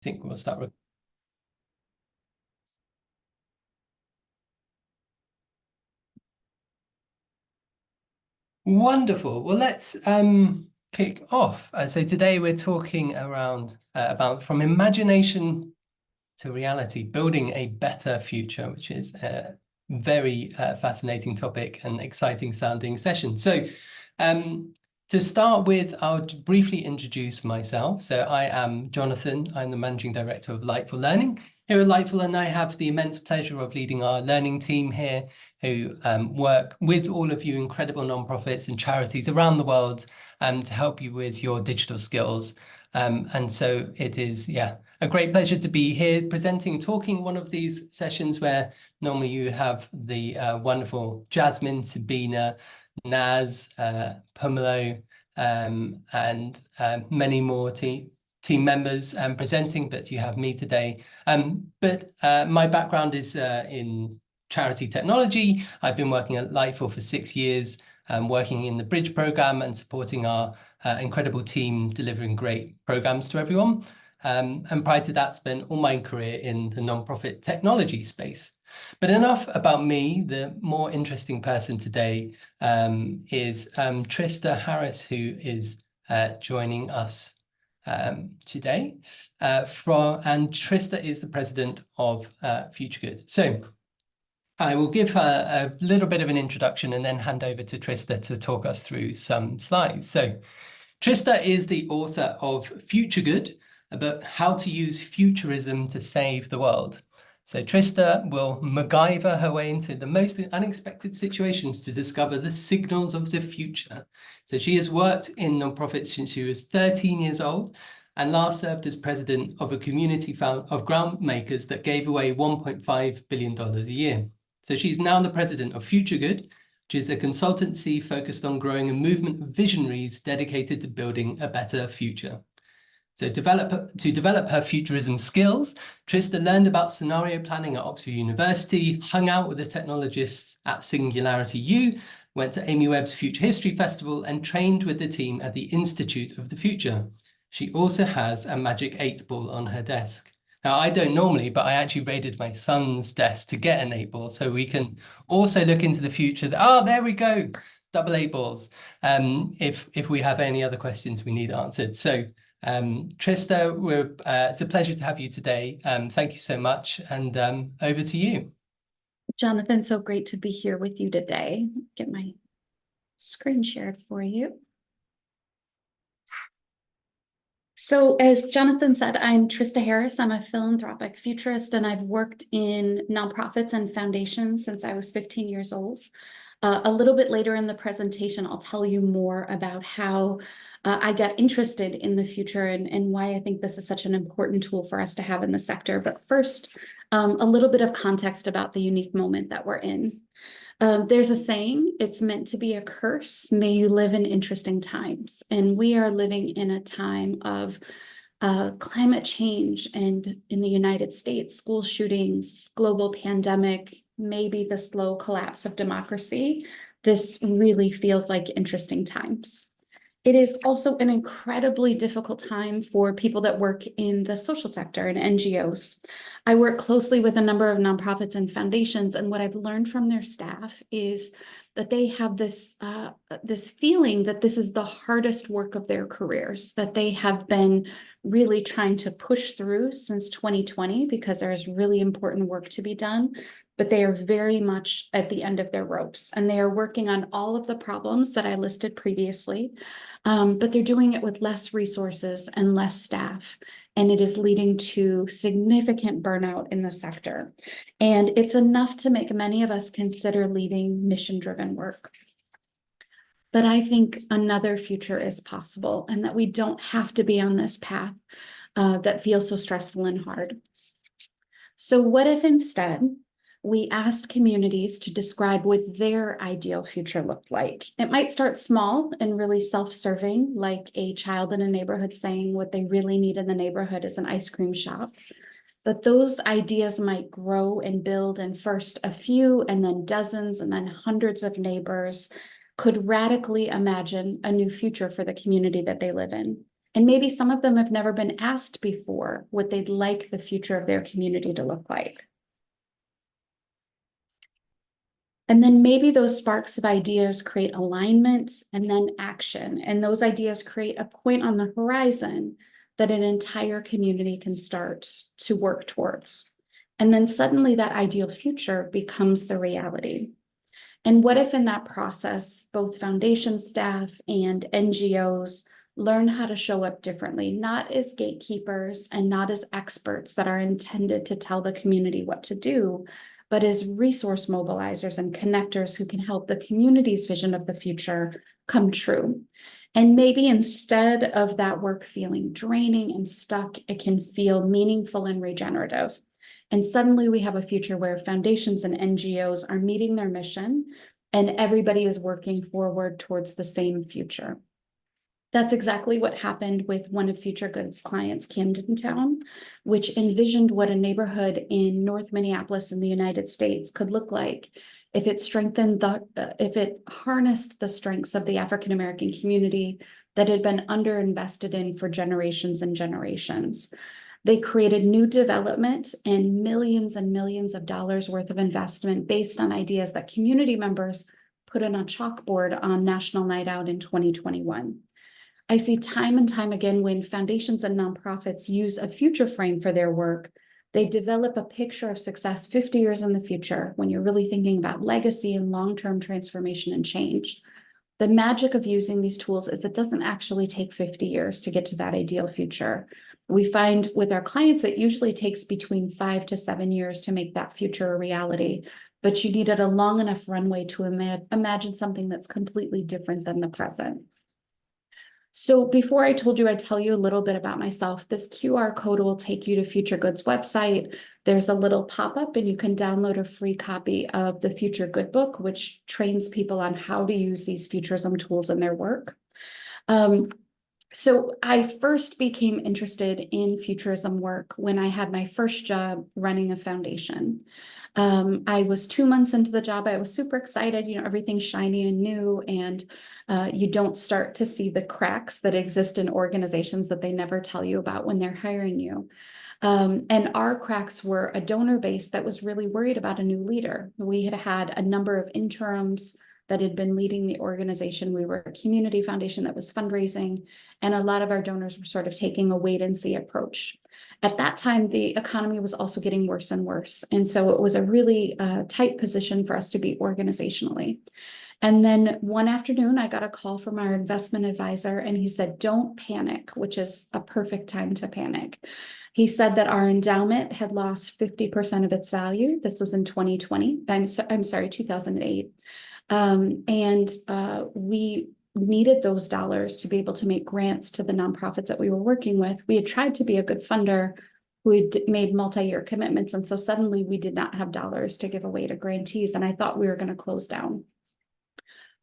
think we'll start with. Wonderful. Well, let's kick off. So today we're talking around about from imagination to reality, building a better future, which is a very fascinating topic and exciting sounding session. So to start with, I'll briefly introduce myself. So I am Jonathan. I'm the Managing Director of Lightful Learning. Here at Lightful, and I have the immense pleasure of leading our learning team here, who work with all of you incredible nonprofits and charities around the world to help you with your digital skills. And so it is, a great pleasure to be here presenting, talking one of these sessions where normally you have the wonderful Jasmine, Sabina, Naz, Pomelo, and many more team members presenting, but you have me today. But my background is in charity technology. I've been working at Lightful for 6 years, working in the Bridge program and supporting our incredible team delivering great programs to everyone. And prior to that, spent all my career in the nonprofit technology space. But enough about me. The more interesting person today is Trista Harris, who is joining us today. And Trista is the president of FutureGood. So I will give her a little bit of an introduction and then hand over to Trista to talk us through some slides. So Trista is the author of FutureGood, about how to use futurism to save the world. So Trista will MacGyver her way into the most unexpected situations to discover the signals of the future. So she has worked in nonprofits since she was 13 years old and last served as president of a community of grant makers that gave away $1.5 billion a year. So she's now the president of FutureGood, which is a consultancy focused on growing a movement of visionaries dedicated to building a better future. So to develop her futurism skills, Trista learned about scenario planning at Oxford University, hung out with the technologists at Singularity U, went to Amy Webb's Future History Festival, and trained with the team at the Institute of the Future. She also has a magic 8-ball on her desk. Now, I don't normally, but I actually raided my son's desk to get an 8-ball, so we can also look into the future. Oh, there we go, double 8-balls, if we have any other questions we need answered. So Trista, it's a pleasure to have you today. Thank you so much, and over to you. Jonathan, so great to be here with you today. Get my screen shared for you. So as Jonathan said, I'm Trista Harris. I'm a philanthropic futurist, and I've worked in nonprofits and foundations since I was 15 years old. A little bit later in the presentation, I'll tell you more about how I got interested in the future and why I think this is such an important tool for us to have in the sector. But first, a little bit of context about the unique moment that we're in. There's a saying, it's meant to be a curse. May you live in interesting times. And we are living in a time of climate change, and in the United States, school shootings, global pandemic, maybe the slow collapse of democracy. This really feels like interesting times. It is also an incredibly difficult time for people that work in the social sector and NGOs. I work closely with a number of nonprofits and foundations, and what I've learned from their staff is that they have this feeling that this is the hardest work of their careers, that they have been really trying to push through since 2020 because there's really important work to be done, but they are very much at the end of their ropes, and they are working on all of the problems that I listed previously, but they're doing it with less resources and less staff, and it is leading to significant burnout in the sector. And it's enough to make many of us consider leaving mission-driven work. But I think another future is possible, and that we don't have to be on this path that feels so stressful and hard. So what if instead we asked communities to describe what their ideal future looked like? It might start small and really self-serving, like a child in a neighborhood saying what they really need in the neighborhood is an ice cream shop. But those ideas might grow and build, and first a few, and then dozens, and then hundreds of neighbors could radically imagine a new future for the community that they live in. And maybe some of them have never been asked before what they'd like the future of their community to look like. And then maybe those sparks of ideas create alignment and then action. And those ideas create a point on the horizon that an entire community can start to work towards. And then suddenly that ideal future becomes the reality. And what if in that process, both foundation staff and NGOs learn how to show up differently, not as gatekeepers and not as experts that are intended to tell the community what to do, but as resource mobilizers and connectors who can help the community's vision of the future come true. And maybe instead of that work feeling draining and stuck, it can feel meaningful and regenerative. And suddenly we have a future where foundations and NGOs are meeting their mission and everybody is working forward towards the same future. That's exactly what happened with one of FutureGood's clients, Camden Town, which envisioned what a neighborhood in North Minneapolis in the United States could look like if it if it harnessed the strengths of the African American community that had been underinvested in for generations and generations. They created new development and millions of dollars worth of investment based on ideas that community members put in a chalkboard on National Night Out in 2021. I see time and time again when foundations and nonprofits use a future frame for their work, they develop a picture of success 50 years in the future when you're really thinking about legacy and long-term transformation and change. The magic of using these tools is it doesn't actually take 50 years to get to that ideal future. We find with our clients, it usually takes between 5 to 7 years to make that future a reality, but you needed a long enough runway to imagine something that's completely different than the present. So before I told you, I'd tell you a little bit about myself. This QR code will take you to FutureGood's website. There's a little pop-up and you can download a free copy of the FutureGood book, which trains people on how to use these futurism tools in their work. So I first became interested in futurism work when I had my first job running a foundation. I was 2 months into the job. I was super excited, everything's shiny and new, and you don't start to see the cracks that exist in organizations that they never tell you about when they're hiring you. And our cracks were a donor base that was really worried about a new leader. We had had a number of interims that had been leading the organization. We were a community foundation that was fundraising, and a lot of our donors were sort of taking a wait and see approach. At that time, the economy was also getting worse and worse. And so it was a really tight position for us to be organizationally. And then one afternoon, I got a call from our investment advisor, and he said, "Don't panic," which is a perfect time to panic. He said that our endowment had lost 50% of its value. This was in 2020. I'm sorry, 2008. We needed those dollars to be able to make grants to the nonprofits that we were working with. We had tried to be a good funder. We'd made multi-year commitments. And so suddenly we did not have dollars to give away to grantees. And I thought we were going to close down.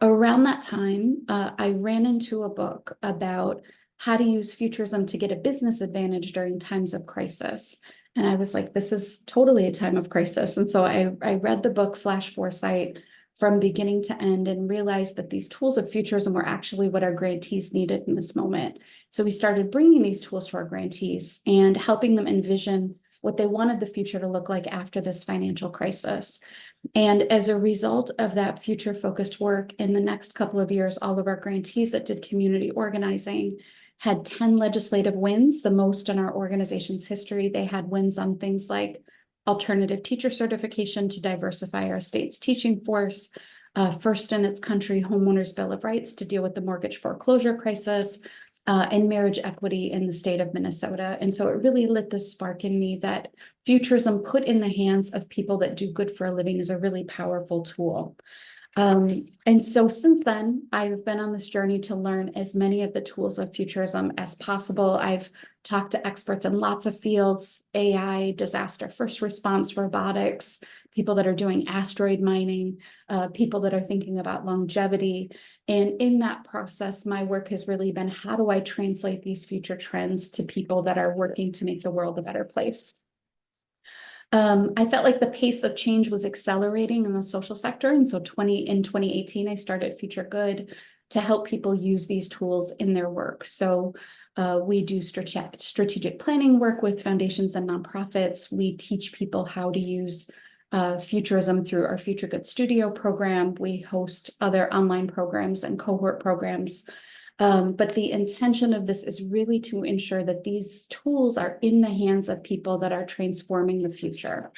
Around that time, I ran into a book about how to use futurism to get a business advantage during times of crisis. And I was like, this is totally a time of crisis. And so I read the book Flash Foresight from beginning to end and realized that these tools of futurism were actually what our grantees needed in this moment. So we started bringing these tools to our grantees and helping them envision what they wanted the future to look like after this financial crisis. And as a result of that future-focused work, in the next couple of years, all of our grantees that did community organizing had 10 legislative wins, the most in our organization's history. They had wins on things like alternative teacher certification to diversify our state's teaching force, first in its country homeowners bill of rights to deal with the mortgage foreclosure crisis, and marriage equity in the state of Minnesota. And so it really lit the spark in me that futurism put in the hands of people that do good for a living is a really powerful tool. And so since then, I've been on this journey to learn as many of the tools of futurism as possible. I've talked to experts in lots of fields: AI, disaster first response, robotics, people that are doing asteroid mining, people that are thinking about longevity. And in that process, my work has really been, how do I translate these future trends to people that are working to make the world a better place? I felt like the pace of change was accelerating in the social sector. And so in 2018, I started FutureGood to help people use these tools in their work. So We do strategic planning work with foundations and nonprofits. We teach people how to use futurism through our FutureGood Studio program. We host other online programs and cohort programs. But the intention of this is really to ensure that these tools are in the hands of people that are transforming the future.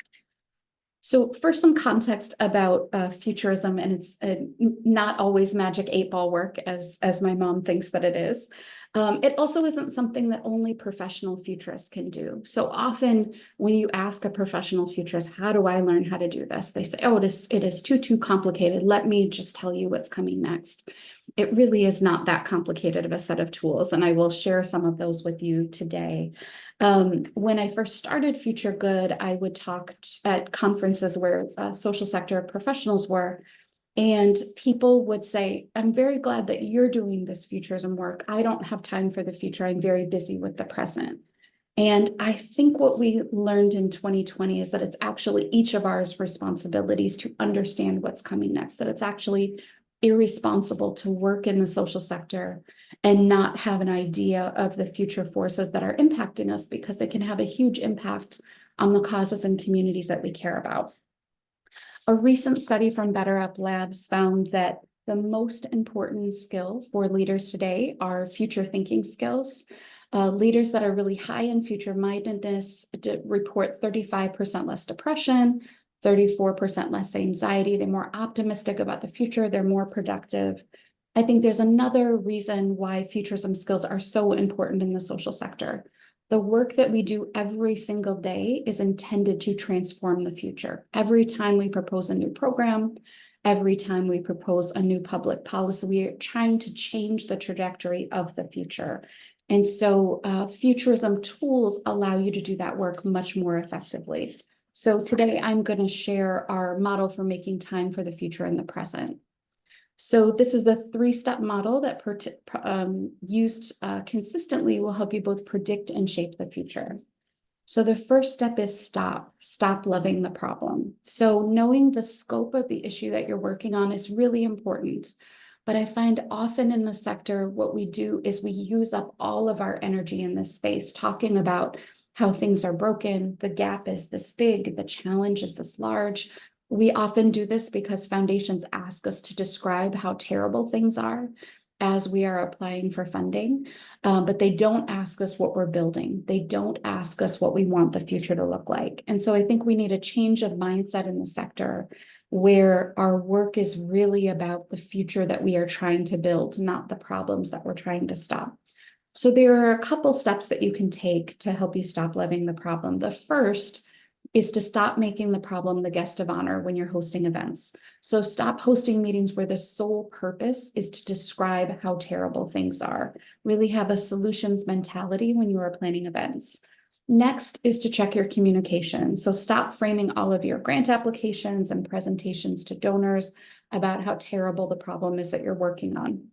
So first, some context about futurism, and it's not always magic 8-ball work as my mom thinks that it is. It also isn't something that only professional futurists can do. So often when you ask a professional futurist, how do I learn how to do this? They say, oh, it is too complicated. Let me just tell you what's coming next. It really is not that complicated of a set of tools, and I will share some of those with you today. When I first started FutureGood, I would talk at conferences where social sector professionals were, and people would say, I'm very glad that you're doing this futurism work. I don't have time for the future. I'm very busy with the present. And I think what we learned in 2020 is that it's actually each of our responsibilities to understand what's coming next, that it's actually irresponsible to work in the social sector and not have an idea of the future forces that are impacting us, because they can have a huge impact on the causes and communities that we care about. A recent study from Better Up Labs found that the most important skill for leaders today are future thinking skills. Leaders that are really high in future mindedness report 35% less depression, 34% less anxiety. They're more optimistic about the future. They're more productive. I think there's another reason why futurism skills are so important in the social sector. The work that we do every single day is intended to transform the future. Every time we propose a new program, every time we propose a new public policy, we are trying to change the trajectory of the future. And so futurism tools allow you to do that work much more effectively. So today I'm going to share our model for making time for the future in the present. So this is a 3-step model that used consistently will help you both predict and shape the future. So the first step is stop loving the problem. So knowing the scope of the issue that you're working on is really important. But I find often in the sector, what we do is we use up all of our energy in this space, talking about how things are broken, the gap is this big, the challenge is this large. We often do this because foundations ask us to describe how terrible things are as we are applying for funding, but they don't ask us what we're building. They don't ask us what we want the future to look like. And so I think we need a change of mindset in the sector where our work is really about the future that we are trying to build, not the problems that we're trying to stop. So there are a couple steps that you can take to help you stop loving the problem. The first is to stop making the problem the guest of honor when you're hosting events. So stop hosting meetings where the sole purpose is to describe how terrible things are. Really have a solutions mentality when you are planning events. Next is to check your communication. So stop framing all of your grant applications and presentations to donors about how terrible the problem is that you're working on.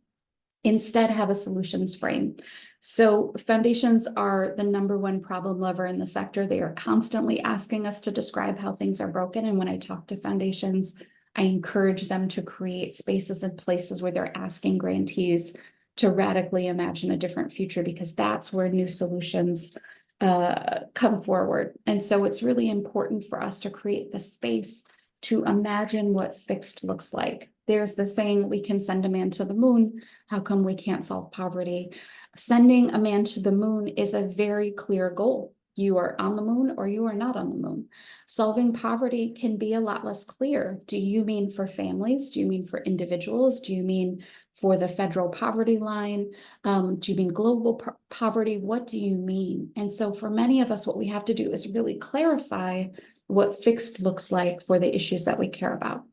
Instead, have a solutions frame. So foundations are the #1 problem lever in the sector. They are constantly asking us to describe how things are broken. And when I talk to foundations, I encourage them to create spaces and places where they're asking grantees to radically imagine a different future, because that's where new solutions come forward. And so it's really important for us to create the space to imagine what fixed looks like. There's the saying, we can send a man to the moon. How come we can't solve poverty? Sending a man to the moon is a very clear goal. You are on the moon or you are not on the moon. Solving poverty can be a lot less clear. Do you mean for families? Do you mean for individuals? Do you mean for the federal poverty line? Do you mean global poverty? What do you mean? And so for many of us, what we have to do is really clarify what fixed looks like for the issues that we care about.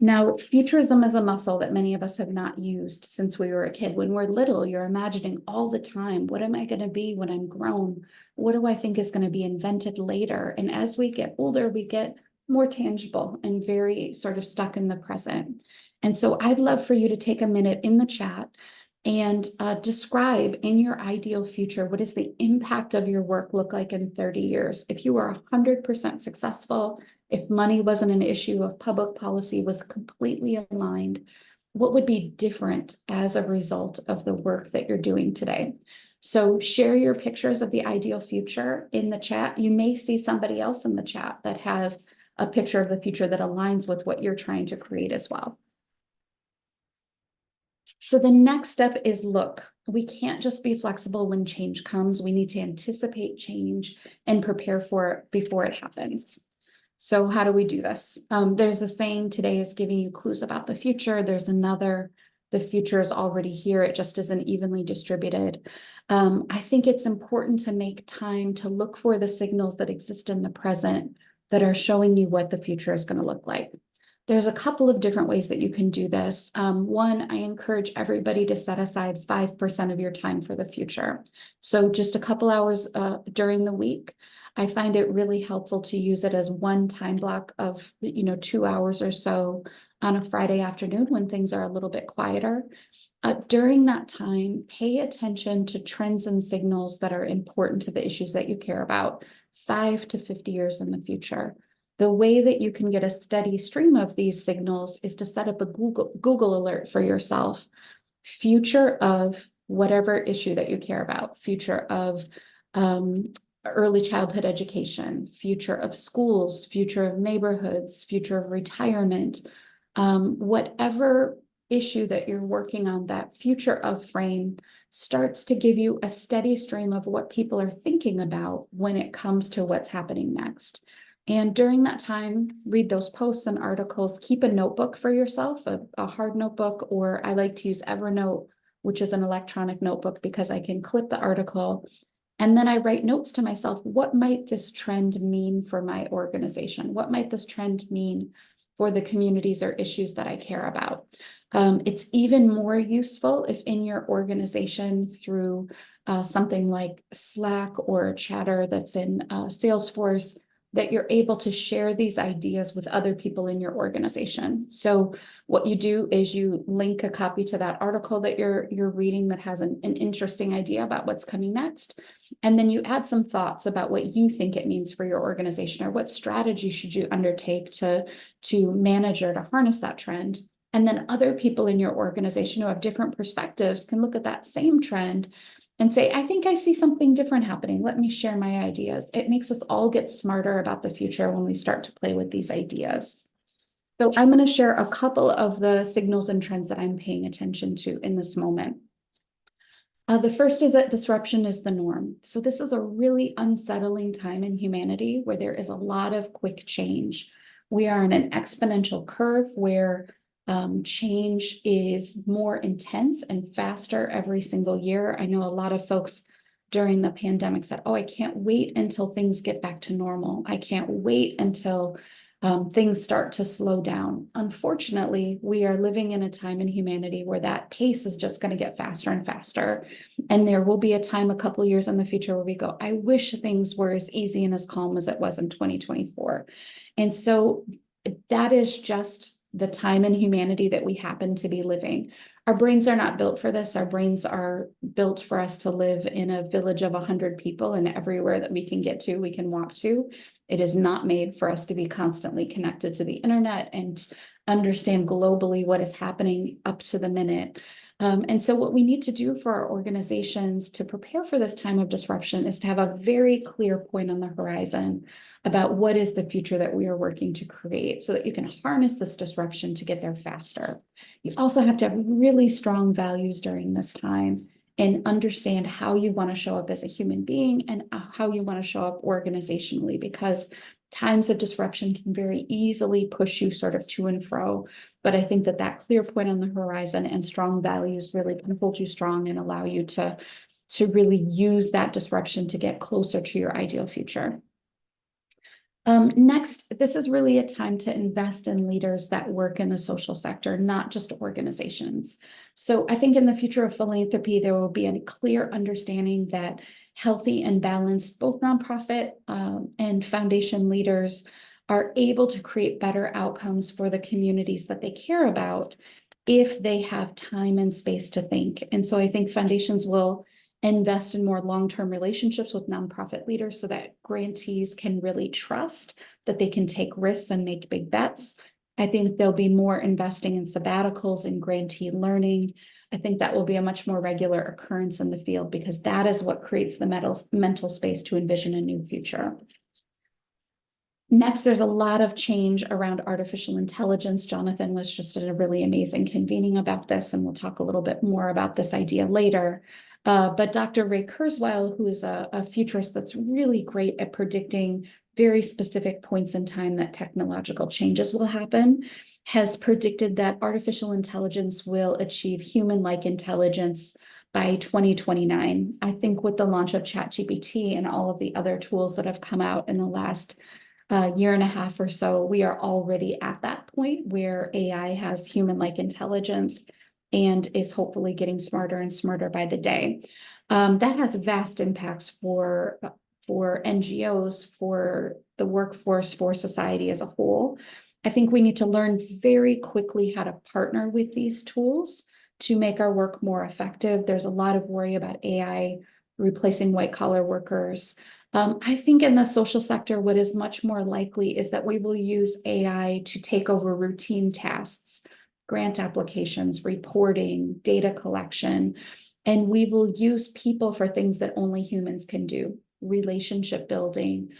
Now, futurism is a muscle that many of us have not used since we were a kid. When we're little, you're imagining all the time, what am I going to be when I'm grown? What do I think is going to be invented later? And as we get older, we get more tangible and very sort of stuck in the present. And so I'd love for you to take a minute in the chat and describe in your ideal future, what does the impact of your work look like in 30 years? If you are 100% successful, if money wasn't an issue, if public policy was completely aligned, what would be different as a result of the work that you're doing today? So share your pictures of the ideal future in the chat. You may see somebody else in the chat that has a picture of the future that aligns with what you're trying to create as well. So the next step is look. We can't just be flexible when change comes. We need to anticipate change and prepare for it before it happens. So how do we do this? There's a saying, today is giving you clues about the future. There's another, the future is already here. It just isn't evenly distributed. I think it's important to make time to look for the signals that exist in the present that are showing you what the future is going to look like. There's a couple of different ways that you can do this. One, I encourage everybody to set aside 5% of your time for the future. So just a couple hours during the week. I find it really helpful to use it as one time block of 2 hours or so on a Friday afternoon when things are a little bit quieter. During that time, pay attention to trends and signals that are important to the issues that you care about 5 to 50 years in the future. The way that you can get a steady stream of these signals is to set up a Google alert for yourself. Future of whatever issue that you care about, future of early childhood education, future of schools, future of neighborhoods, future of retirement, whatever issue that you're working on, that future of frame starts to give you a steady stream of what people are thinking about when it comes to what's happening next. And during that time, read those posts and articles, keep a notebook for yourself, a hard notebook, or I like to use Evernote, which is an electronic notebook because I can clip the article. And then I write notes to myself, what might this trend mean for my organization? What might this trend mean for the communities or issues that I care about? It's even more useful if in your organization through something like Slack or Chatter that's in Salesforce, that you're able to share these ideas with other people in your organization. So what you do is you link a copy to that article that you're reading that has an interesting idea about what's coming next. And then you add some thoughts about what you think it means for your organization, or what strategy should you undertake to manage or to harness that trend. And then other people in your organization who have different perspectives can look at that same trend and say, I think I see something different happening. Let me share my ideas. It makes us all get smarter about the future when we start to play with these ideas. So I'm going to share a couple of the signals and trends that I'm paying attention to in this moment. The first is that disruption is the norm. So this is a really unsettling time in humanity where there is a lot of quick change. We are in an exponential curve where change is more intense and faster every single year. I know a lot of folks during the pandemic said, oh, I can't wait until things get back to normal. I can't wait until things start to slow down. Unfortunately, we are living in a time in humanity where that pace is just going to get faster and faster. And there will be a time a couple of years in the future where we go, I wish things were as easy and as calm as it was in 2024. And so that is just the time in humanity that we happen to be living. Our brains are not built for this. Our brains are built for us to live in a village of 100 people, and everywhere that we can get to, we can walk to. It is not made for us to be constantly connected to the internet and understand globally what is happening up to the minute. And so what we need to do for our organizations to prepare for this time of disruption is to have a very clear point on the horizon about what is the future that we are working to create so that you can harness this disruption to get there faster. You also have to have really strong values during this time and understand how you want to show up as a human being and how you want to show up organizationally, because times of disruption can very easily push you sort of to and fro. But I think that that clear point on the horizon and strong values really can hold you strong and allow you to really use that disruption to get closer to your ideal future. Next, this is really a time to invest in leaders that work in the social sector, not just organizations. So I think in the future of philanthropy, there will be a clear understanding that healthy and balanced, both nonprofit and foundation leaders are able to create better outcomes for the communities that they care about if they have time and space to think. And so I think foundations will invest in more long-term relationships with nonprofit leaders so that grantees can really trust that they can take risks and make big bets. I think there'll be more investing in sabbaticals and grantee learning. I think that will be a much more regular occurrence in the field, because that is what creates the mental space to envision a new future. Next, there's a lot of change around artificial intelligence. Jonathan was just at a really amazing convening about this, and we'll talk a little bit more about this idea later. But Dr. Ray Kurzweil, who is a futurist that's really great at predicting very specific points in time that technological changes will happen, has predicted that artificial intelligence will achieve human-like intelligence by 2029. I think with the launch of ChatGPT and all of the other tools that have come out in the last year and a half or so, we are already at that point where AI has human-like intelligence and is hopefully getting smarter and smarter by the day. That has vast impacts for NGOs, for the workforce, for society as a whole. I think we need to learn very quickly how to partner with these tools to make our work more effective. There's a lot of worry about AI replacing white-collar workers. I think in the social sector, what is much more likely is that we will use AI to take over routine tasks, grant applications, reporting, data collection, and we will use people for things that only humans can do: relationship building,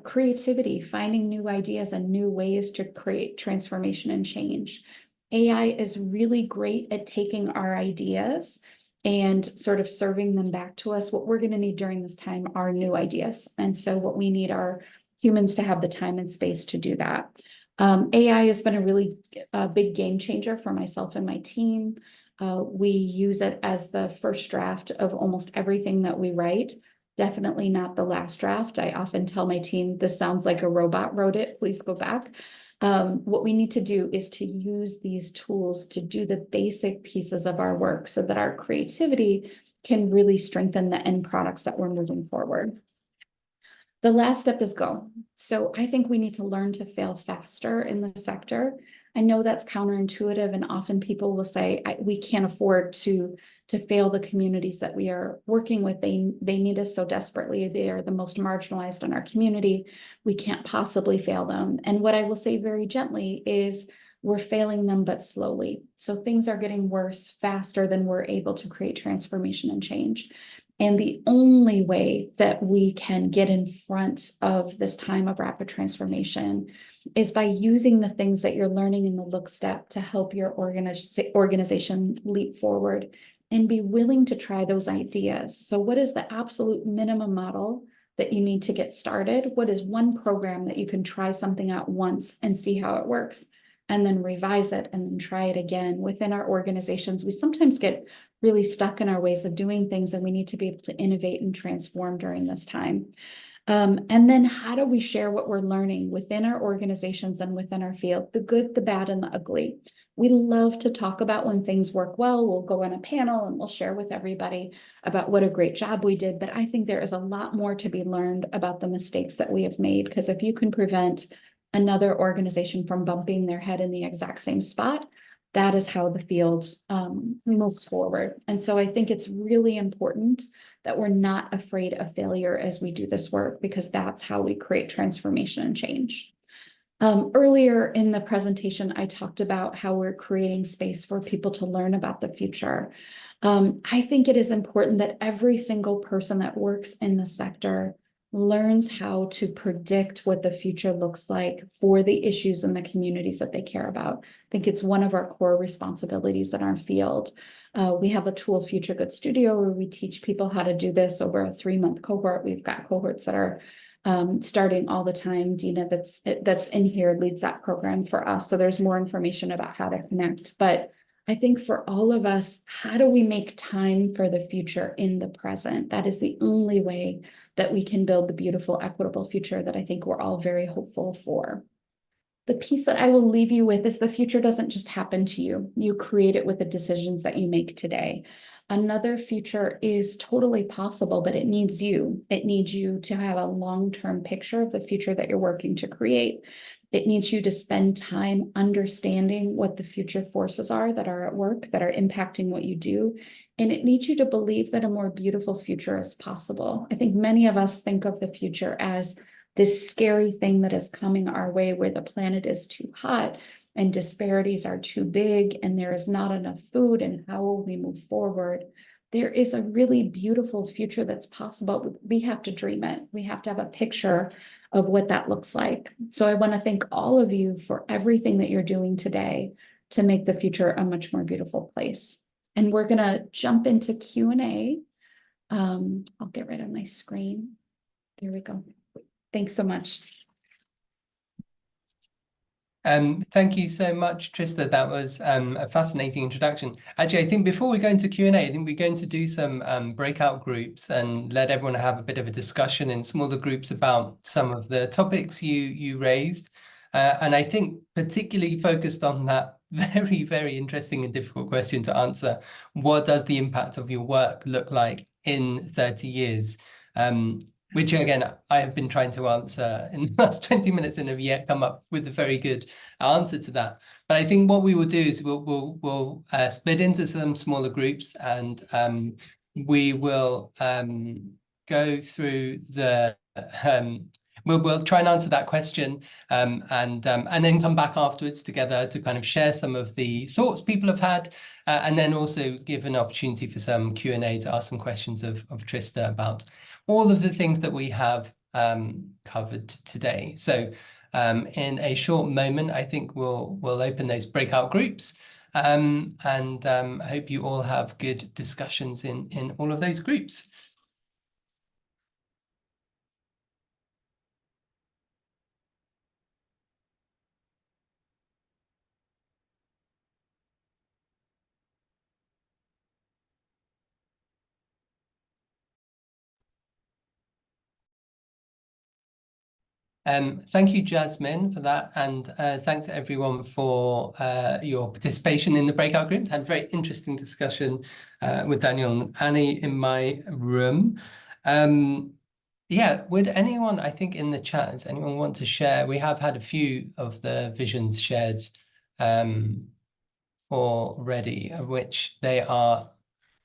creativity, finding new ideas and new ways to create transformation and change. AI is really great at taking our ideas and sort of serving them back to us. What we're going to need during this time are new ideas. And so what we need are humans to have the time and space to do that. AI has been a really big game changer for myself and my team. We use it as the first draft of almost everything that we write. Definitely not the last draft. I often tell my team, this sounds like a robot wrote it, please go back. What we need to do is to use these tools to do the basic pieces of our work so that our creativity can really strengthen the end products that we're moving forward. The last step is go. So I think we need to learn to fail faster in the sector. I know that's counterintuitive, and often people will say, we can't afford to fail the communities that we are working with. They need us so desperately. They are the most marginalized in our community. We can't possibly fail them. And what I will say very gently is we're failing them, but slowly. So things are getting worse faster than we're able to create transformation and change. And the only way that we can get in front of this time of rapid transformation is by using the things that you're learning in the look step to help your organization leap forward and be willing to try those ideas. So what is the absolute minimum model that you need to get started? What is one program that you can try something out once and see how it works, and then revise it and then try it again? Within our organizations, we sometimes get really stuck in our ways of doing things, and we need to be able to innovate and transform during this time. And then how do we share what we're learning within our organizations and within our field, the good, the bad, and the ugly? We love to talk about when things work well. We'll go on a panel and we'll share with everybody about what a great job we did. But I think there is a lot more to be learned about the mistakes that we have made, because if you can prevent another organization from bumping their head in the exact same spot, that is how the field moves forward. And so I think it's really important that we're not afraid of failure as we do this work, because that's how we create transformation and change. Earlier in the presentation, I talked about how we're creating space for people to learn about the future. I think it is important that every single person that works in the sector learns how to predict what the future looks like for the issues in the communities that they care about. I think it's one of our core responsibilities in our field. We have a tool, FutureGood Studio, where we teach people how to do this over a 3-month cohort. We've got cohorts that are starting all the time. Dina, that's in here, leads that program for us. So there's more information about how to connect. But I think for all of us, how do we make time for the future in the present? That is the only way that we can build the beautiful, equitable future that I think we're all very hopeful for. The piece that I will leave you with is the future doesn't just happen to you. You create it with the decisions that you make today. Another future is totally possible, but it needs you. It needs you to have a long-term picture of the future that you're working to create. It needs you to spend time understanding what the future forces are that are at work, that are impacting what you do. And it needs you to believe that a more beautiful future is possible. I think many of us think of the future as this scary thing that is coming our way where the planet is too hot. and disparities are too big and there is not enough food, and how will we move forward? There is a really beautiful future that's possible. We have to dream it. We have to have a picture of what that looks like. So I want to thank all of you for everything that you're doing today to make the future a much more beautiful place. And we're going to jump into Q&A. I'll get rid of my screen. There we go. Thanks so much. Thank you so much, Trista. That was a fascinating introduction. Actually, I think before we go into Q&A, I think we're going to do some breakout groups and let everyone have a bit of a discussion in smaller groups about some of the topics you raised. And I think particularly focused on that very, very interesting and difficult question to answer. What does the impact of your work look like in 30 years? Which again, I have been trying to answer in the last 20 minutes and have yet come up with a very good answer to that. But I think what we will do is we'll split into some smaller groups, and we will go through the we'll try and answer that question, and then come back afterwards together to kind of share some of the thoughts people have had, and then also give an opportunity for some Q&A to ask some questions of Trista about all of the things that we have covered today. So in a short moment, I think we'll open those breakout groups, and I hope you all have good discussions in all of those groups. Thank you, Jasmine, for that. And thanks everyone for your participation in the breakout groups. Had a very interesting discussion with Daniel and Annie in my room. Yeah, would anyone, I think in the chat, does anyone want to share? We have had a few of the visions shared already, of which they are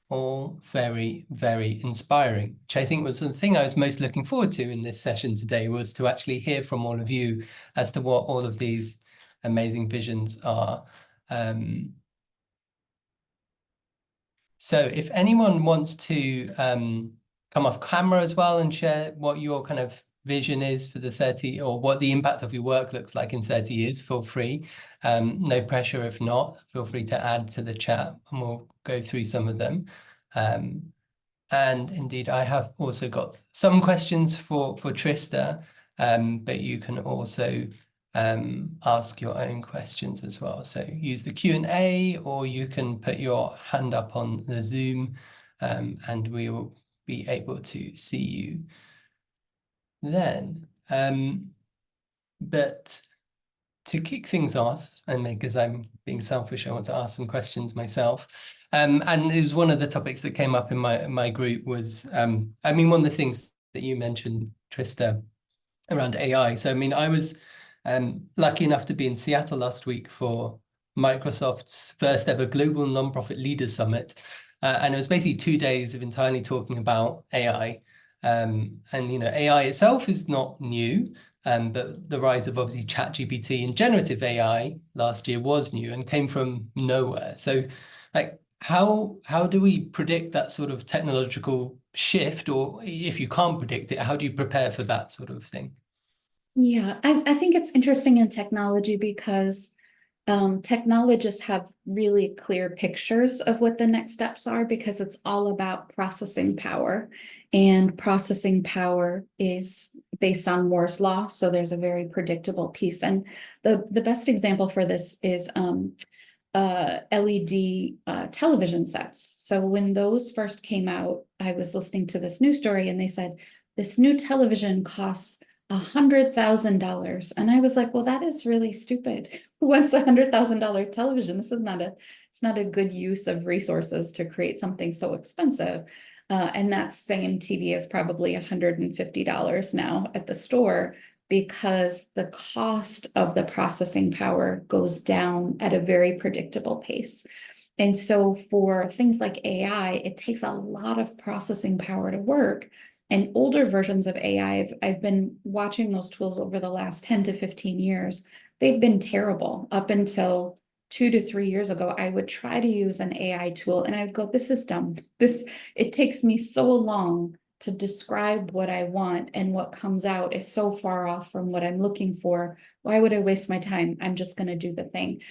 all very, very inspiring, which I think was the thing I was most looking forward to in this session today, was to actually hear from all of you as to what all of these amazing visions are. So if anyone wants to come off camera as well and share what your kind of vision is for the 30, or what the impact of your work looks like in 30 years, feel free. No pressure if not, feel free to add to the chat and we'll go through some of them. And indeed, I have also got some questions for Trista, but you can also ask your own questions as well. So use the Q&A, or you can put your hand up on the Zoom, and we will be able to see you then. But to kick things off, and because I'm being selfish, I want to ask some questions myself. And it was one of the topics that came up in my group was, I mean, one of the things that you mentioned, Trista, around AI. So, I mean, I was lucky enough to be in Seattle last week for Microsoft's first ever Global Nonprofit Leaders Summit. And it was basically 2 days of entirely talking about AI. And, you know, AI itself is not new. But the rise of obviously ChatGPT and generative AI last year was new and came from nowhere. So, like, how do we predict that sort of technological shift? Or if you can't predict it, how do you prepare for that sort of thing? Yeah, I think it's interesting in technology because technologists have really clear pictures of what the next steps are, because it's all about processing power. And processing power is based on Moore's law, so there's a very predictable piece. And the best example for this is LED television sets. So when those first came out, I was listening to this news story and they said, this new television costs $100,000. And I was like, well, that is really stupid. What's $100,000 television? This is it's not a good use of resources to create something so expensive. And that same TV is probably $150 now at the store, because the cost of the processing power goes down at a very predictable pace. And so for things like AI, it takes a lot of processing power to work. And older versions of AI, I've been watching those tools over the last 10 to 15 years. they've been terrible up until 2 to 3 years ago. I would try to use an AI tool and I would go, this is dumb. It takes me so long to describe what I want, and what comes out is so far off from what I'm looking for. Why would I waste my time? I'm just going to do the thing.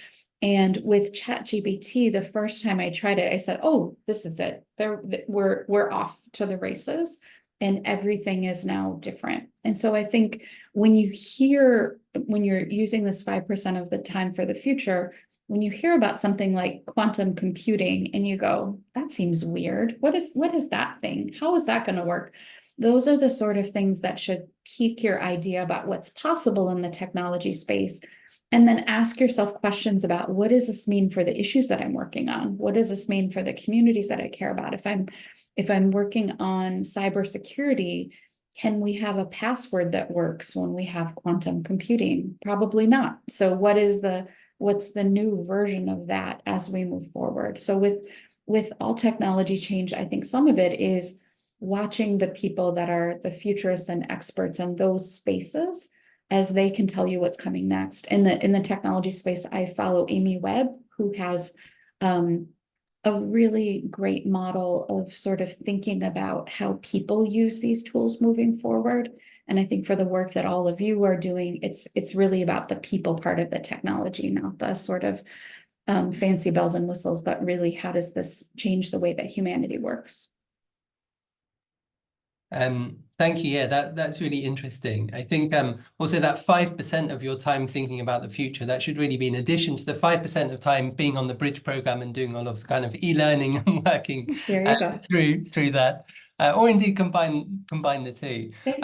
And with ChatGPT, the first time I tried it, I said, "Oh, this is it. We're off to the races, and everything is now different." And so I think when you're using this 5% of the time for the future, when you hear about something like quantum computing and you go, "That seems weird. What is that thing? How is that going to work?" Those are the sort of things that should pique your idea about what's possible in the technology space. And then ask yourself questions about, what does this mean for the issues that I'm working on? What does this mean for the communities that I care about? If I'm working on cybersecurity, can we have a password that works when we have quantum computing? Probably not. So what's the new version of that as we move forward? So with all technology change, I think some of it is watching the people that are the futurists and experts in those spaces, as they can tell you what's coming next. In the technology space, I follow Amy Webb, who has a really great model of sort of thinking about how people use these tools moving forward. And I think for the work that all of you are doing, it's really about the people part of the technology, not the sort of fancy bells and whistles, but really, how does this change the way that humanity works? Thank you. Yeah, that's really interesting. I think also that 5% of your time thinking about the future, that should really be in addition to the 5% of time being on the bridge program and doing all of kind of e-learning and working There you go. through that, or indeed combine the two. Same.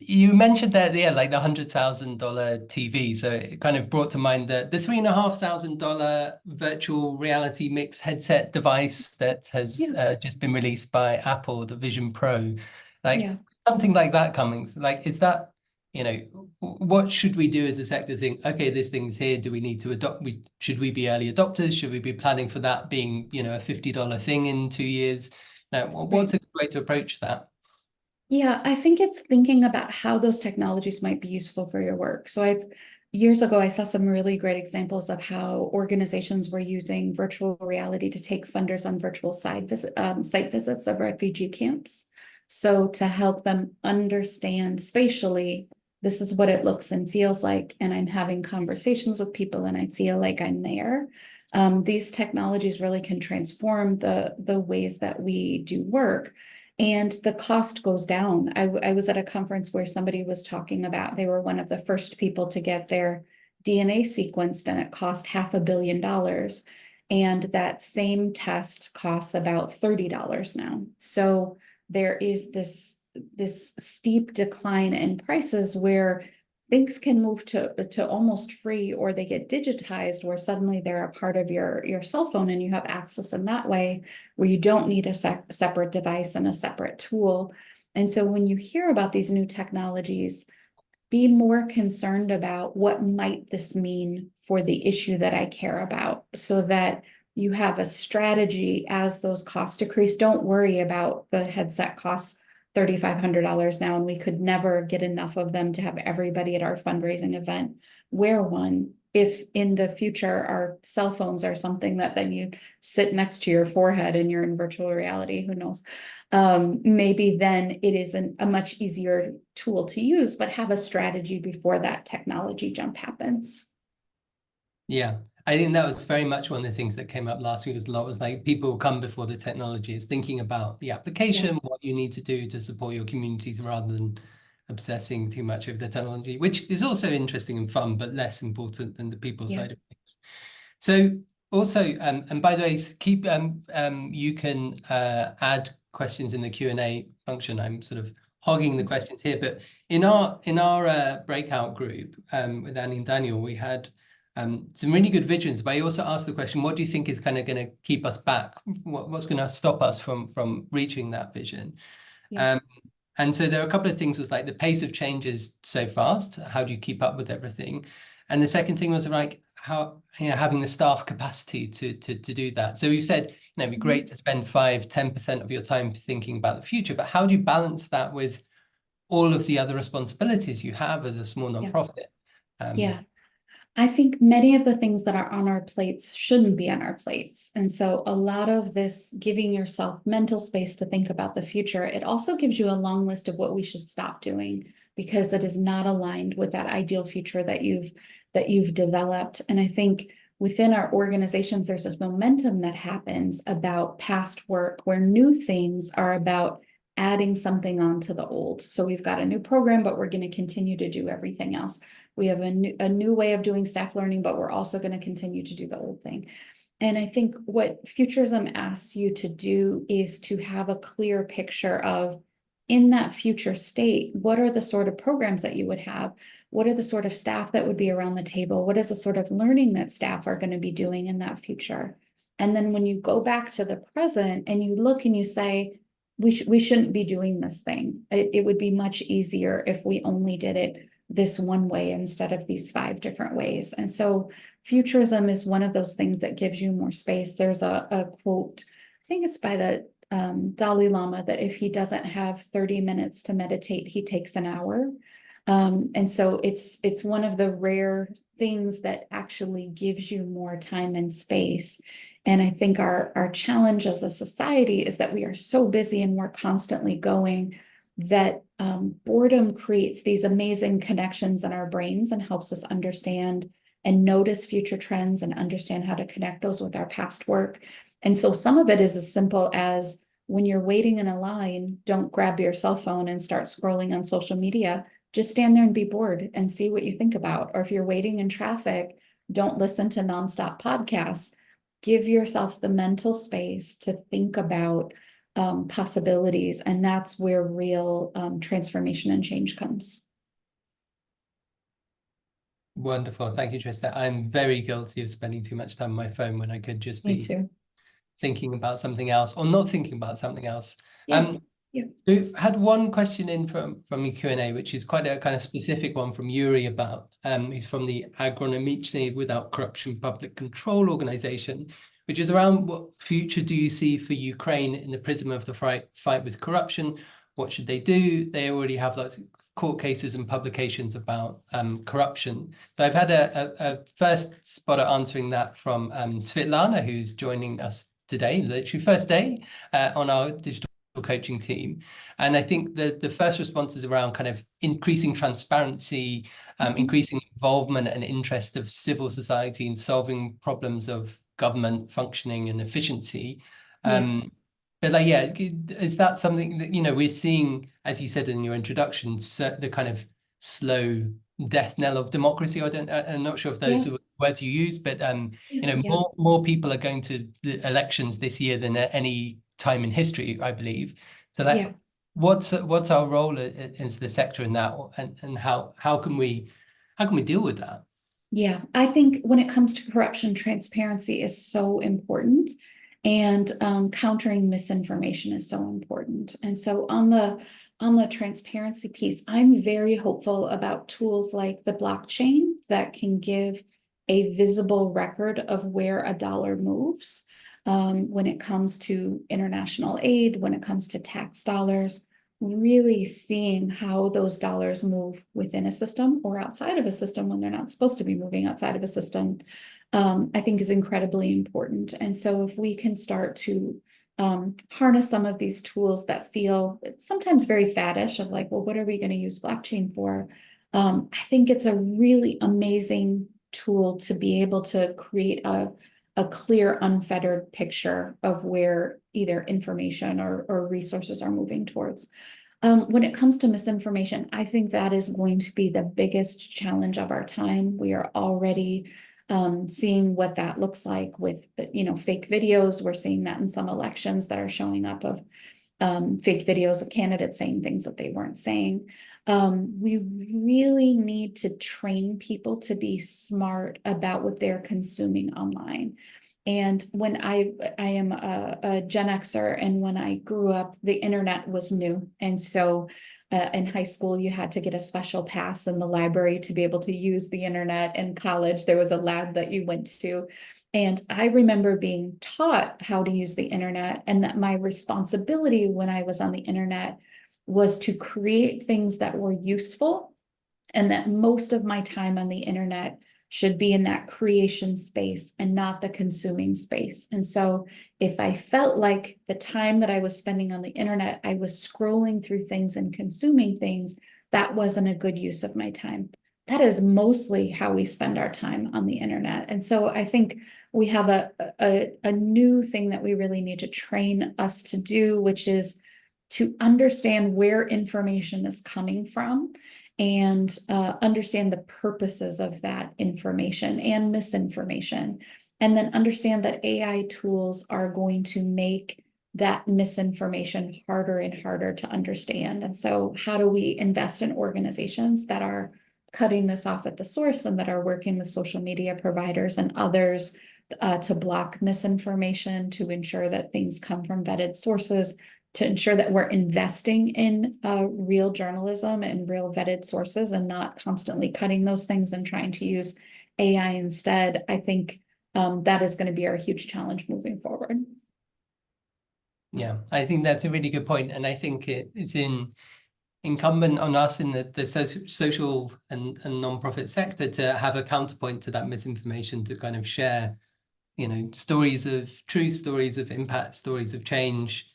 You mentioned that, yeah, like the $100,000 TV. So it kind of brought to mind the $3,500 virtual reality mixed headset device that has just been released by Apple, the Vision Pro. Like something like that coming. Like, is that, what should we do as a sector? Think, okay, this thing's here. Do we need to adopt? Should we be early adopters? Should we be planning for that being, a $50 thing in 2 years? Now, what's a good way to approach that? Yeah, I think it's thinking about how those technologies might be useful for your work. So years ago, I saw some really great examples of how organizations were using virtual reality to take funders on virtual site visits of refugee camps. So to help them understand spatially, this is what it looks and feels like, and I'm having conversations with people and I feel like I'm there. These technologies really can transform the ways that we do work. And the cost goes down. I was at a conference where somebody was talking about, they were one of the first people to get their DNA sequenced, and it cost $500 million. And that same test costs about $30 now. So there is this steep decline in prices where things can move to almost free, or they get digitized where suddenly they're a part of your cell phone and you have access in that way, where you don't need a separate device and a separate tool. And so when you hear about these new technologies, be more concerned about what might this mean for the issue that I care about, so that you have a strategy as those costs decrease. Don't worry about the headset costs $3,500 now, and we could never get enough of them to have everybody at our fundraising event wear one. If in the future our cell phones are something that then you sit next to your forehead and you're in virtual reality, who knows? Maybe then it is a much easier tool to use, but have a strategy before that technology jump happens. Yeah, I think that was very much one of the things that came up last week. Was a lot was like people come before the technology, is thinking about the application, what you need to do to support your communities, rather than obsessing too much over the technology, which is also interesting and fun, but less important than the people side of things. So also, and by the way, keep you can add questions in the Q&A function. I'm sort of hogging the questions here, but in our breakout group with Annie and Daniel, we had some really good visions, but I also asked the question, what do you think is kind of going to keep us back? What's going to stop us from reaching that vision? And so there are a couple of things. Was like the pace of change is so fast. How do you keep up with everything? And the second thing was like how, having the staff capacity to do that. So you said, it'd be great to spend 5-10% of your time thinking about the future, but how do you balance that with all of the other responsibilities you have as a small nonprofit? Yeah. I think many of the things that are on our plates shouldn't be on our plates. And so a lot of this giving yourself mental space to think about the future, it also gives you a long list of what we should stop doing because it is not aligned with that ideal future that you've developed. And I think within our organizations, there's this momentum that happens about past work where new things are about adding something onto the old. So we've got a new program, but we're going to continue to do everything else. We have a new way of doing staff learning, but we're also going to continue to do the old thing. And I think what Futurism asks you to do is to have a clear picture of, in that future state, what are the sort of programs that you would have? What are the sort of staff that would be around the table? What is the sort of learning that staff are going to be doing in that future? And then when you go back to the present and you look and you say, we shouldn't be doing this thing. It would be much easier if we only did it this one way instead of these 5 different ways. And so futurism is one of those things that gives you more space. There's a quote, I think it's by the Dalai Lama, that if he doesn't have 30 minutes to meditate, he takes an hour. And so it's one of the rare things that actually gives you more time and space. And I think our challenge as a society is that we are so busy and we're constantly going that boredom creates these amazing connections in our brains and helps us understand and notice future trends and understand how to connect those with our past work. And so some of it is as simple as, when you're waiting in a line, don't grab your cell phone and start scrolling on social media. Just stand there and be bored and see what you think about. Or if you're waiting in traffic, don't listen to nonstop podcasts. Give yourself the mental space to think about possibilities. And that's where real transformation and change comes. Wonderful. Thank you, Trista. I'm very guilty of spending too much time on my phone when I could just Me be too. thinking about something else or not thinking about something else. Yeah. Yeah. We've had one question in from your Q&A, which is quite a kind of specific one from Yuri about, he's from the Agronomiczny Without Corruption Public Control organization, which is around what future do you see for Ukraine in the prism of the fight with corruption? What should they do? They already have lots of court cases and publications about corruption. So I've had a first spot at answering that from Svetlana, who's joining us today, literally first day on our digital coaching team. And I think the first response is around kind of increasing transparency, increasing involvement and interest of civil society in solving problems of government functioning and efficiency. But like, yeah, is that something that, we're seeing, as you said in your introduction, the kind of slow death knell of democracy? I'm not sure if those are the words you use, but more people are going to the elections this year than at any time in history, I believe. So that what's our role as the sector in that, and how can we deal with that? Yeah, I think when it comes to corruption, transparency is so important, and countering misinformation is so important. And so on the transparency piece, I'm very hopeful about tools like the blockchain that can give a visible record of where a dollar moves when it comes to international aid, when it comes to tax dollars. Really seeing how those dollars move within a system or outside of a system when they're not supposed to be moving outside of a system, I think is incredibly important. And so if we can start to harness some of these tools that feel sometimes very faddish of like, well, what are we going to use blockchain for? I think it's a really amazing tool to be able to create a clear, unfettered picture of where either information or resources are moving towards. When it comes to misinformation, I think that is going to be the biggest challenge of our time. We are already seeing what that looks like with, fake videos. We're seeing that in some elections that are showing up of fake videos of candidates saying things that they weren't saying. We really need to train people to be smart about what they're consuming online. And when I am a Gen Xer, and when I grew up, the internet was new. And so in high school, you had to get a special pass in the library to be able to use the internet. In college, there was a lab that you went to. And I remember being taught how to use the internet, and that my responsibility when I was on the internet was to create things that were useful and that most of my time on the internet should be in that creation space and not the consuming space. And so if I felt like the time that I was spending on the internet, I was scrolling through things and consuming things, that wasn't a good use of my time. That is mostly how we spend our time on the internet. And so I think we have a new thing that we really need to train us to do, which is to understand where information is coming from and understand the purposes of that information and misinformation. And then understand that AI tools are going to make that misinformation harder and harder to understand. And so how do we invest in organizations that are cutting this off at the source and that are working with social media providers and others to block misinformation, to ensure that things come from vetted sources, to ensure that we're investing in real journalism and real vetted sources and not constantly cutting those things and trying to use AI instead. I think that is going to be our huge challenge moving forward. Yeah, I think that's a really good point. And I think it's incumbent on us in the social and non-profit sector to have a counterpoint to that misinformation, to kind of share, stories of truth, stories of impact, stories of change,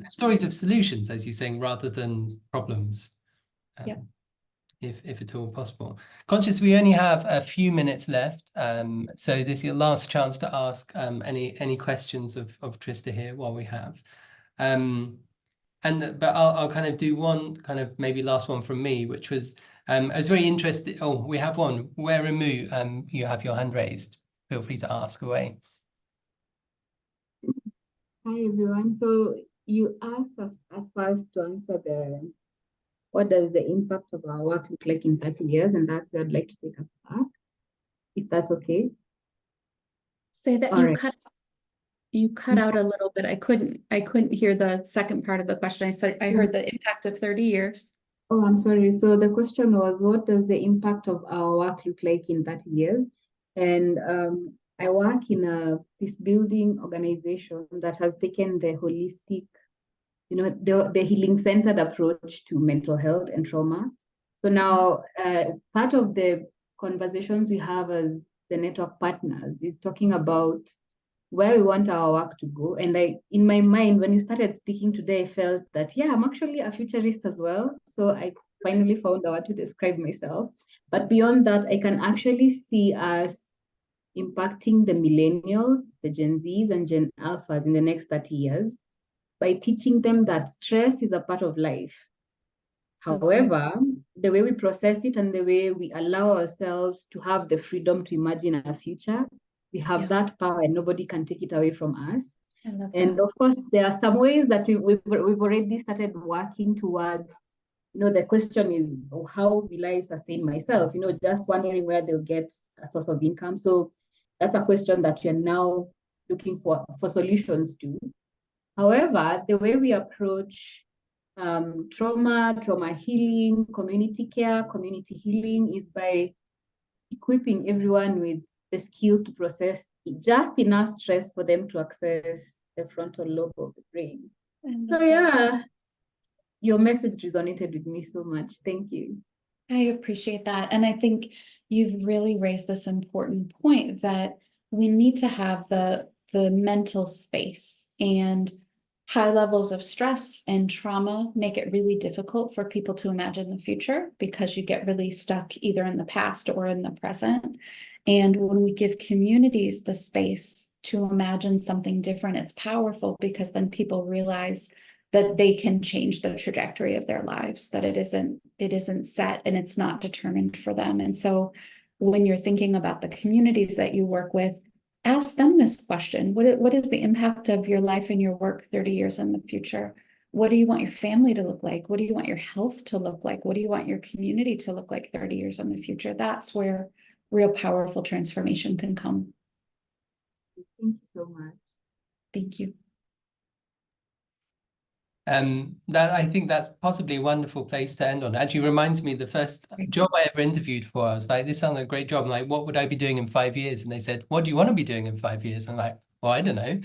stories of solutions, as you're saying, rather than problems, if at all possible. Conscious we only have a few minutes left, so this is your last chance to ask any questions of Trista here while we have. But I'll kind of do one kind of maybe last one from me, which was I was very interested. Oh, we have one. Where you have your hand raised. Feel free to ask away. Hi everyone. So you asked us first to answer what does the impact of our work look like in 30 years, and that's where I'd like to take us back, if that's okay. Say that you cut out a little bit. I couldn't hear the second part of the question. I heard the impact of 30 years. Oh, I'm sorry. So the question was, what does the impact of our work look like in 30 years? And I work in a peace building organization that has taken the holistic, the healing centered approach to mental health and trauma. So now part of the conversations we have as the network partners is talking about where we want our work to go. And in my mind, when you started speaking today, I felt that, yeah, I'm actually a futurist as well. So I finally found out to describe myself. But beyond that, I can actually see us impacting the millennials, the Gen Zs and Gen Alphas in the next 30 years by teaching them that stress is a part of life. However, the way we process it and the way we allow ourselves to have the freedom to imagine a future, we have that power and nobody can take it away from us. And of course, there are some ways that we've already started working toward, the question is, how will I sustain myself? Just wondering where they'll get a source of income. So that's a question that we are now looking for solutions to. However, the way we approach trauma healing, community care, community healing is by equipping everyone with the skills to process just enough stress for them to access the frontal lobe of the brain. So yeah, your message resonated with me so much. Thank you. I appreciate that. And I think you've really raised this important point that we need to have the mental space, and high levels of stress and trauma make it really difficult for people to imagine the future because you get really stuck either in the past or in the present. And when we give communities the space to imagine something different, it's powerful because then people realize that they can change the trajectory of their lives, that it isn't set and it's not determined for them. And so when you're thinking about the communities that you work with, ask them this question. What is the impact of your life and your work 30 years in the future? What do you want your family to look like? What do you want your health to look like? What do you want your community to look like 30 years in the future? That's where real powerful transformation can come. Thank you so much. Thank you. That I think that's possibly a wonderful place to end on. Actually reminds me, the first job I ever interviewed for, I was like, this sounds like a great job. I'm like, what would I be doing in 5 years? And they said, what do you want to be doing in 5 years? I'm like, well, I don't know.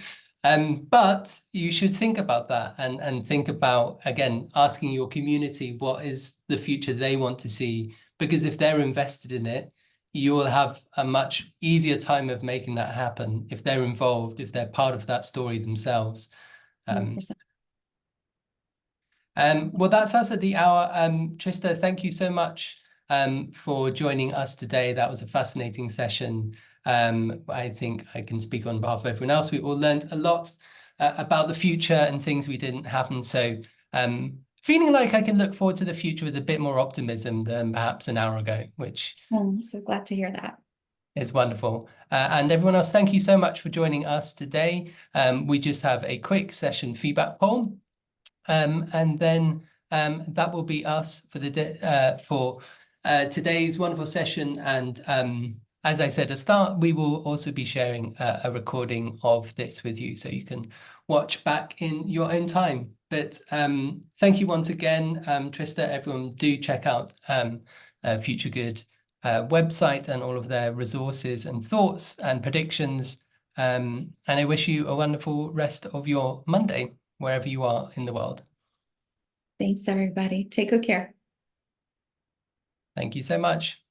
But you should think about that and think about, again, asking your community, what is the future they want to see because if they're invested in it, you will have a much easier time of making that happen if they're involved, if they're part of that story themselves. 100%. Well, that's us at the hour. Trista, thank you so much for joining us today. That was a fascinating session. I think I can speak on behalf of everyone else. We all learned a lot about the future and things we didn't happen. So feeling like I can look forward to the future with a bit more optimism than perhaps an hour ago, which I'm so glad to hear that. is wonderful. And everyone else, thank you so much for joining us today. We just have a quick session feedback poll. And then that will be us for today's wonderful session. And as I said at the start, we will also be sharing a recording of this with you so you can watch back in your own time. But thank you once again, Trista. Everyone do check out FutureGood website and all of their resources and thoughts and predictions. And I wish you a wonderful rest of your Monday, wherever you are in the world. Thanks, everybody. Take good care. Thank you so much.